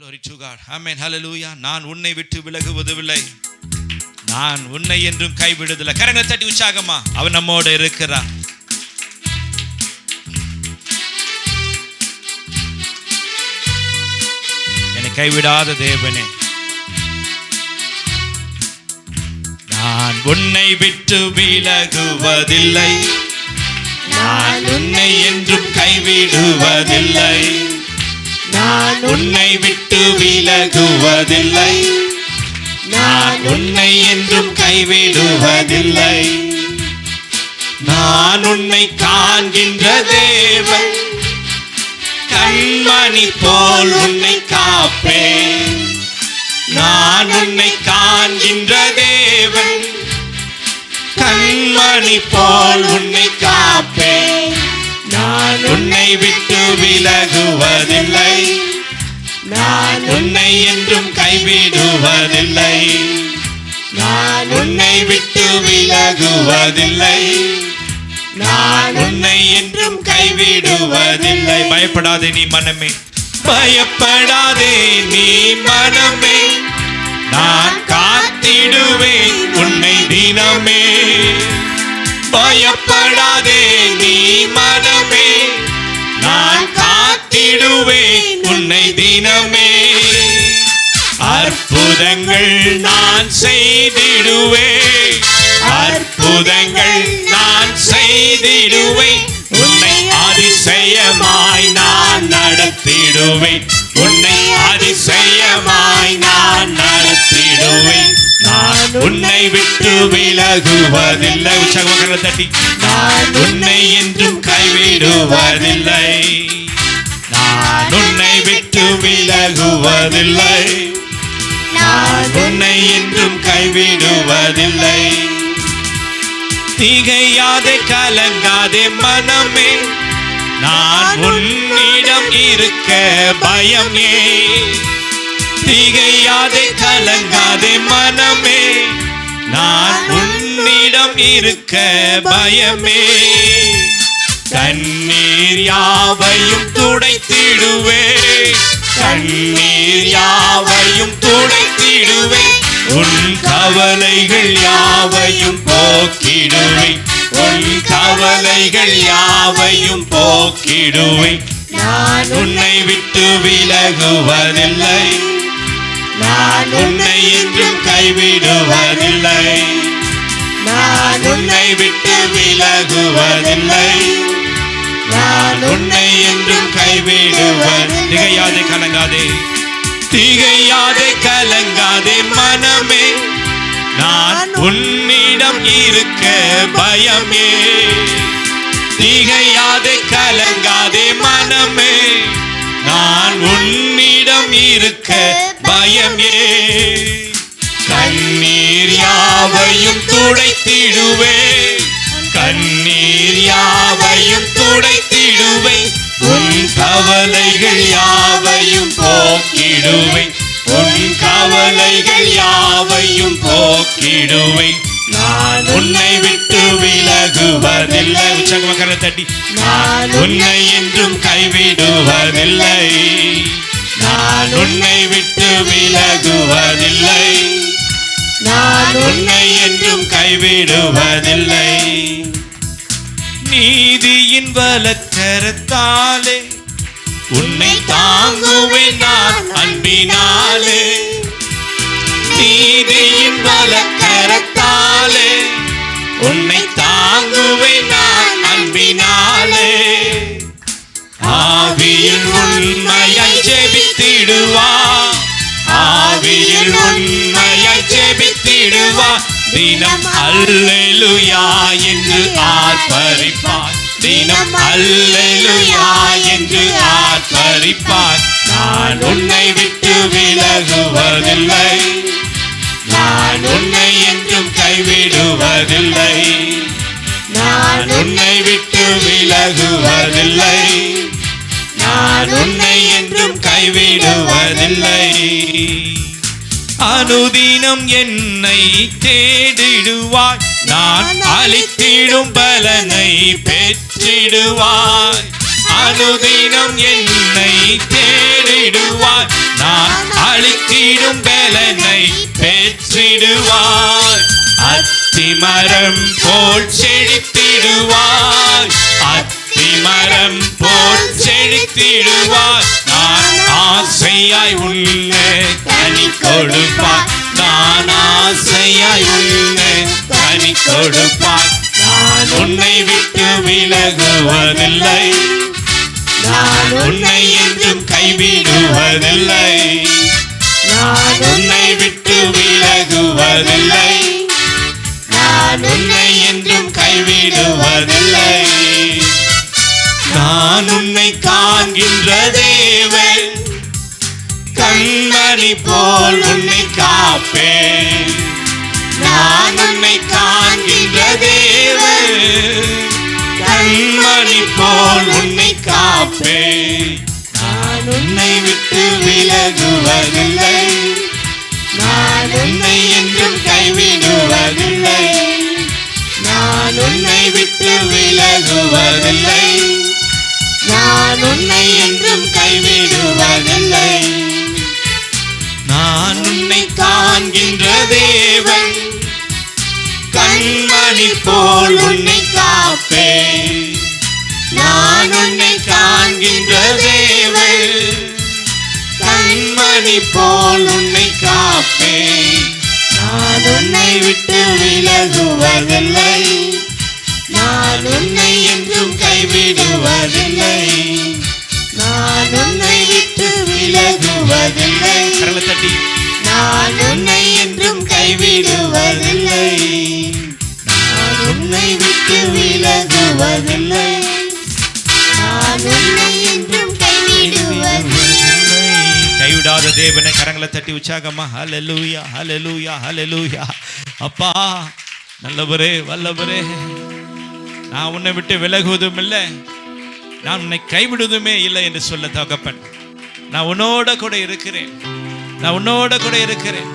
Glory to God. Amen. Hallelujah. நான் உன்னை விட்டு விலகுவதில்லை, நான் உன்னை என்றும் கைவிடுவதில்லை. கரங்களை தட்டி உற்சாகமா அவர் நம்மோடு இருக்கிறார். என்னை கைவிடாத தேவனே, நான் உன்னை விட்டு விலகுவதில்லை, நான் உன்னை என்றும் கைவிடுவதில்லை, நான் உன்னை விட்டு விலகுவதில்லை, நான் உன்னை என்றும் கைவிடுவதில்லை. நான் உன்னை காண்கின்ற தேவன், கண்மணி போல் உன்னை காப்பேன். நான் உன்னை காண்கின்ற தேவன், கண்மணி போல் உன்னை காப்பேன். நான் உன்னை விட்டு விலகுவதில்லை, நான் உன்னை என்றும் கைவிடுவதில்லை, நான் உன்னை விட்டு விலகுவதில்லை, நான் உன்னை என்றும் கைவிடுவதில்லை. பயப்படாதே நீ மனமே, பயப்படாதே நீ மனமே, நான் காத்திடுவேன் உன்னை தினமே. பயப்படாதே நீ மனமே, நான் காத்திடுவேன் உன்னை தினமே. அற்புதங்கள் நான் செய்திடுவேன், அற்புதங்கள் நான் செய்திடுவேன், உன்னை அதிசயமாய் நான் நடத்திடுவேன், உன்னை அதிசயமாய் நான் நடத்திடுவேன். நான் உன்னை விட்டு விலகுவதில்லை, உற்சாகமாக தட்டி, நான் உன்னை என்றும் கைவிடுவதில்லை, நான் உன்னை விட்டு விலகுவதில்லை, நான் உன்னை என்றும் கைவிடுவதில்லை. திகையாதே கலங்காதே மனமே, நான் உன்னிடம் இருக்க பயமே. திகையாதே கலங்காதே மனமே, நான் உன்னிடம் இருக்க பயமே. கண்ணீர் யாவையும் துடைத்திடுவே, கண்ணீர் யாவையும் துடைத்திடுவே, உன் கவலைகள் யாவையும் போக்கிடுவே, உன் கவலைகள் யாவையும் போக்கிடுவே. நான் உன்னை விட்டு விலகுவதில்லை, நான் உன்னை என்றும் கைவிடுவதில்லை, நான் உன்னை விட்டு விலகுவதில்லை, நான் உன்னை என்றும் கைவிடுவதில்லை. திகையாதே கலங்காதே, திகையாதே கலங்காதே மனமே, நான் உன்னிடம் இருக்க பயமே. திகையாதே கலங்காதே மனமே, நான் உன்னிடம் இருக்க பயமே. கண்ணீர் யாவையும் துடைத்திடுவே, கண்ணீர் யாவையும் துடைத்திடுவே, உன் கவலைகள் யாவையும் போக்கிடுவே, உன் கவலைகள் யாவையும் போக்கிடுவே. நான் உன்னை விட்டு விலகுவதில்லை, உற்சாகமாக தட்டி, நான் உன்னை என்றும் கைவிடுவதில்லை, நான் உன்னை விட்டு விலகுவதில்லை, நான் உன்னை என்றும் கைவிடுவதில்லை. நீதியின் வலக்கரத்தாலே உன்னை தாங்குவேன் நான் அன்பினாலே, நீதியின் வலக்கரத்தாலே உன்னை தாங்குவேன் நான் அன்பினாலே. ஆவியில் உண்மையாய் ஜெபித்திடுவா, ஆவியில் உண்மையாய் ஜெபித்திடுவா, தினம் அல்லேலூயா என்று ஆர்ப்பரிப்பார், தினம் அல்லேலூயா என்று ஆர்ப்பரிப்பார். நான் உன்னை விட்டு விலகுவதில்லை, நான் உன்னை என்றும் கைவிடுவதில்லை, நான் உன்னை விட்டு விலகுவதில்லை, நான் உன்னை என்றும் கைவிடுவதில்லை. அனுதினம் என்னை தேடிடுவாய், நான் அளித்திடும் பலனை பெற்றிடுவாய். அனுதினம் என்னை தேடிடுவாய், நான் அழித்திடும் பலனை பெற்றிடுவாய். அத்திமரம் போல் செழித்திடுவாய். அத்திமரம் போல் செழித்திடுவாய். நான் ஆசையாய் உன்னை கனி கொடுப்பாய். நான் ஆசையாய் உன்னை கனி கொடுப்பாய். நான் உன்னை விட்டு விலகுவதில்லை. நான் உன்னை என்றும் கைவிடுவதில்லை. நான் உன்னை விட்டு விலகுவதில்லை. நான் உன்னை என்றும் கைவிடுவதில்லை. நான் உன்னை காண்கின்ற தேவன். கண்மணி போல் உன்னை காப்பேன். நான் உன்னை காண்கின்ற தேவன். கண்மணி போல் உன்னை காப்பேன். நான் உன்னை விட்டு விலகுவதில்லை. நான் உன்னை என்றும் கைவிடுவதில்லை. நான் உன்னை விட்டு விலகுவதில்லை. நான் உன்னை என்றும் கைவிடுவதில்லை. நான் உன்னை காண்கின்ற தேவன். கண்மணி போல் உன்னை காப்பேன். நான் உன்னை காண்கின்ற தேவன். கண்மணி போல் உன்னை காப்பேன். நான் உன்னை விட்டு விலகுவதில்லை. நான் உன்னை என்றும் கைவிடுவதில்லை. நான் உன்னை விட்டு விலகுவதில்லை. நான் உன்னை என்றும் கைவிடுவதில்லை. நான் உன்னை விட்டு விலகுவதில்லை. நான் உன்னை என்றும் கைவிடுவதில்லை. கைவிடாத தேவனை கரங்களை தட்டி உற்சாகமா ஹல்லேலூயா ஹல்லேலூயா ஹல்லேலூயா. அப்பா நல்லவரே வல்லவரே, நான் உன்னை விட்டு விலகுவதும் இல்லை, நான் உன்னை கைவிடுவதுமே இல்லை என்று சொல்ல தகப்பன். நான் உன்னோட கூட இருக்கிறேன். நான் உன்னோட கூட இருக்கிறேன்.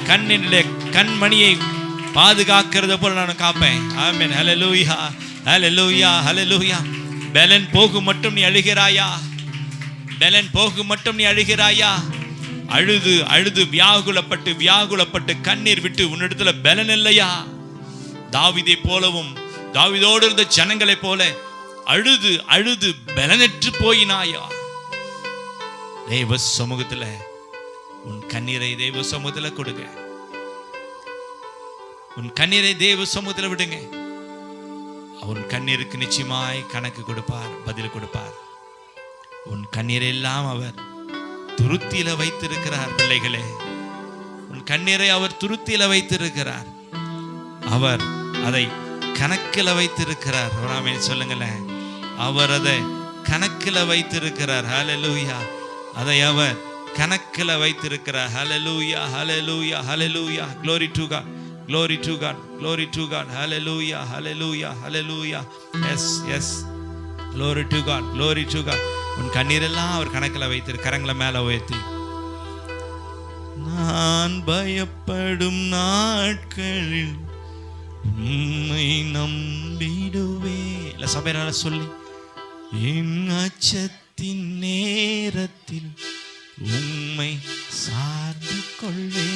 கண்ணிலே கண்மணியை பாதுகாக்கிறது போல நான் காப்பேன். ஆமென் ஹல்லேலூயா ஹல்லேலூயா ஹல்லேலூயா. பலன் போகும் மட்டும் நீ அழுகிறாயா? பலன் போகும் மட்டும் நீ அழுகிறாயா? அழுது அழுது வியாகுலப்பட்டு கண்ணீர் விட்டு உன்னிடத்துல பலன் இல்லையா? தாவீதை போலவும் தாவீதோடு இருந்த ஜனங்களை போல அழுது அழுது பலனற்று போயினாயா? தேவ சமூகத்துல உன் கண்ணீரை தேவ சமூகத்துல கொடுங்க. உன் கண்ணீரை தேவ சமூகத்துல விடுங்க. உன் கண்ணீருக்கு நிச்சயமாய் கணக்கு கொடுப்பார், பதில் கொடுப்பார். உன் கண்ணீரை எல்லாம் அவர் துருத்தியில வைத்திருக்கிறார். பிள்ளைகளே, உன் கண்ணீரை அவர் துருத்தியில வைத்திருக்கிறார். அவர் அதை கணக்கில் வைத்திருக்கிறார். ஆமென் சொல்லுங்களேன். அவர் அதை கணக்கில் வைத்திருக்கிறார். ஹல்லேலூயா. அதை அவர் கணக்கில் வைத்திருக்கிறார். ஹல்லேலூயா ஹல்லேலூயா ஹல்லேலூயா. glory to God, glory to God, glory to God. hallelujah hallelujah hallelujah. yes yes, glory to God, glory to God. உன் கண்ணீரெல்லாம் அவர் கணக்கில் வைத்திரு. கரங்களை மேல உயர்த்தி, நான் பயப்படும் நாட்களில் உம்மை நம்பிடுவே. இல்ல சபையால சொல்லி, என் அச்சத்தின் நேரத்தில் உம்மை சார்ந்து கொள்வே.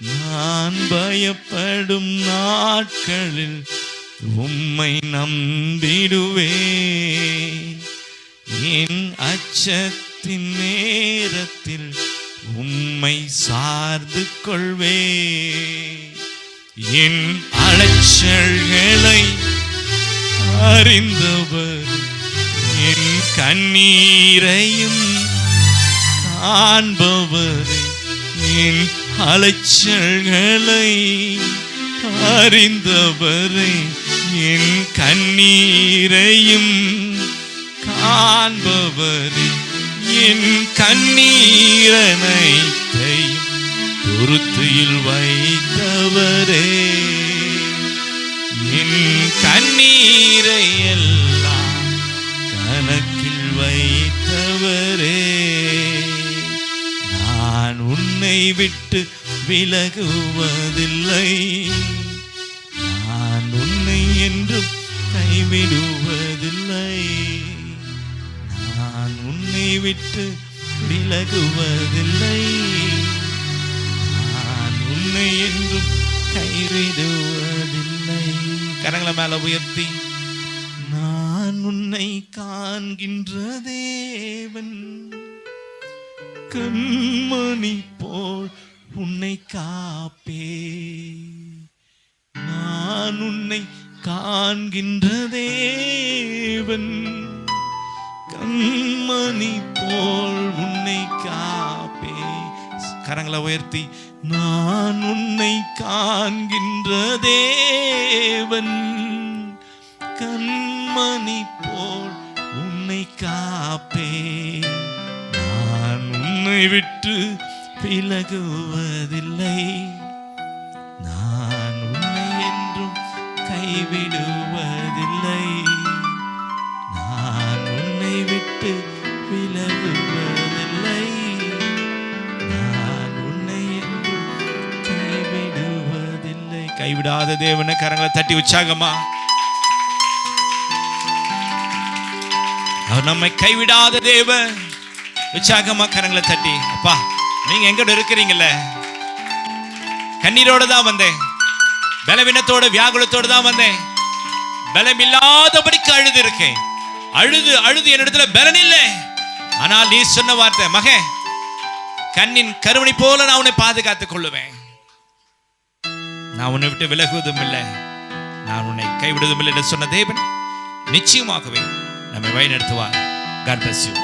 நான் பயப்படும் நாட்களில் உம்மை நம்பிடுவே. என் அச்சத்தின் நேரத்தில் உம்மை சார்ந்து கொள்வே. என் அலைச்சல்களை அறிந்தவர், என் கண்ணீரையும் காண்பவரே. என் அலைச்சல்களை அறிந்தவரே, என் கண்ணீரையும் காண்பவரே. என் கண்ணீரனைத்தையும் துருத்தியில் வைத்தவரே. என் கண்ணீரை எல்லாம் கணக்கில் வைத்தவரே. நான் உன்னை விட்டு விலகுவதில்லை. நான் உன்னை என்றும் கைவிடுவதில்லை. நான் உன்னை விட்டு விலகுவதில்லை. நான் உன்னை என்றும் கைவிடுவதில்லை. கரங்களை மேல உயர்த்தி, நான் உன்னை காண்கின்ற தேவன், கண்மணி போல் உன்னை காப்பே. நான் உன்னை காண்கின்ற தேவன், கண்மணி போல் உன்னை காப்பே. கரங்களை உயர்த்தி, நான் உன்னை காண்கின்ற தேவன், கண்மணி போல் உன்னை காப்பே. நான் உன்னை விட்டு விலகுவதில்லை. நான் உன்னை என்றும் கைவிடுவதில்லை. நான் உன்னை விட்டு விலகுவதில்லை. நான் உன்னை என்றும் கைவிடுவதில்லை. கைவிடாத தேவனை கரங்களை தட்டி உற்சாகமா, அவர் நம்மை கைவிடாத தேவன். உற்சாகமா கரங்களை தட்டி, அப்பா நீங்க எங்கட இருக்கிறீங்கல்ல, கண்ணீரோட தான் வந்தேன், பலவீனத்தோட வியாகுலத்தோட தான் வந்தேன், பலம் இல்லாதபடிக்கு அழுது இருக்கேன், அழுது அழுது என்னிடத்துல பலன் இல்லை. ஆனால் நீ சொன்ன வார்த்தை, மகன் கண்ணின் கருவணி போல நான் உன்னை பாதுகாத்துக் கொள்ளுவேன், நான் உன்னை விட்டு விலகுவதும் இல்லை, நான் உன்னை கைவிடுவதும் இல்லை என்று சொன்ன தேவன் நிச்சயமாகவே நம்மை வழி நடத்துவார். God bless you.